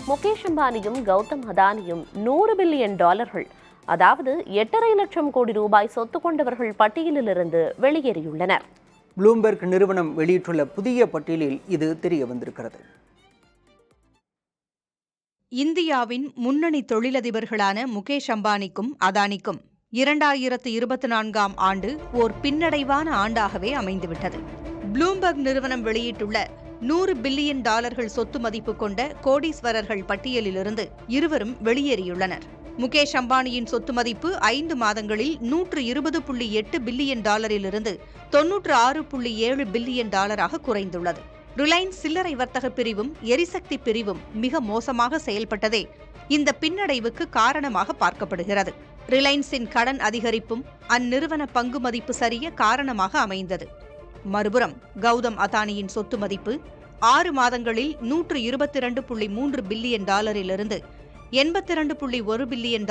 Mukesh அம்பானியும் Gautham அதானியும் $100 billion, அதாவது 8.5 லட்சம் கோடி ரூபாய் சொத்து கொண்டவர்கள் பட்டியலிலிருந்து வெளியேறியுள்ளனர். ப்ளூம்பெர்க் நிறுவனம் வெளியிட்டுள்ள புதிய பட்டியலில் இது தெரிய வந்திருக்கிறது. இந்தியாவின் முன்னணி தொழிலதிபர்களான முகேஷ் அம்பானிக்கும் அதானிக்கும் 2024ஆம் ஆண்டு ஓர் பின்னடைவான ஆண்டாகவே அமைந்துவிட்டது. ப்ளூம்பெர்க் நிறுவனம் வெளியிட்டுள்ள $100 பில்லியன் சொத்து மதிப்பு கொண்ட கோடீஸ்வரர்கள் பட்டியலிலிருந்து இருவரும் வெளியேறியுள்ளனர். முகேஷ் அம்பானியின் சொத்து மதிப்பு 5 மாதங்களில் $120.8 பில்லியன் இருந்து $96.7 பில்லியன் குறைந்துள்ளது. ரிலையன்ஸ் சில்லறை வர்த்தக பிரிவும் எரிசக்தி பிரிவும் மிக மோசமாக செயல்பட்டதே இந்த பின்னடைவுக்கு காரணமாக பார்க்கப்படுகிறது. ரிலையன்ஸின் கடன் அதிகரிப்பும் அந்நிறுவன பங்கு மதிப்பு சரிய காரணமாக அமைந்தது. மறுபுறம் கௌதம் அதானியின் சொத்து மதிப்பு 6 மாதங்களில் $122.3 பில்லியன் இருந்து $82.1 பில்லியன்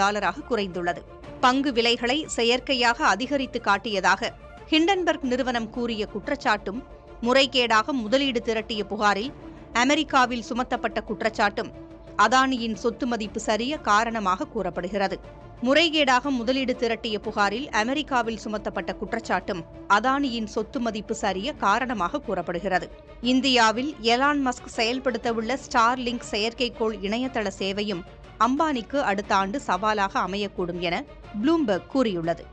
குறைந்துள்ளது. பங்கு விலைகளை செயற்கையாக அதிகரித்து காட்டியதாக ஹிண்டன்பர்க் நிறுவனம் கூறிய குற்றச்சாட்டும், முறைகேடாக முதலீடு திரட்டிய புகாரில் அமெரிக்காவில் சுமத்தப்பட்ட குற்றச்சாட்டும் அதானியின் சொத்து மதிப்பு சரிய காரணமாக கூறப்படுகிறது. முறைகேடாக முதலீடு திரட்டிய புகாரில் அமெரிக்காவில் சுமத்தப்பட்ட குற்றச்சாட்டும் அதானியின் சொத்து மதிப்பு சரிய காரணமாக கூறப்படுகிறது. இந்தியாவில் எலான் மஸ்க் செயல்படுத்தவுள்ள ஸ்டார்லிங்க் செயற்கைக்கோள் இணையதள சேவையும் அம்பானிக்கு அடுத்த ஆண்டு சவாலாக அமையக்கூடும் என ப்ளூம்பெர்க் கூறியுள்ளது.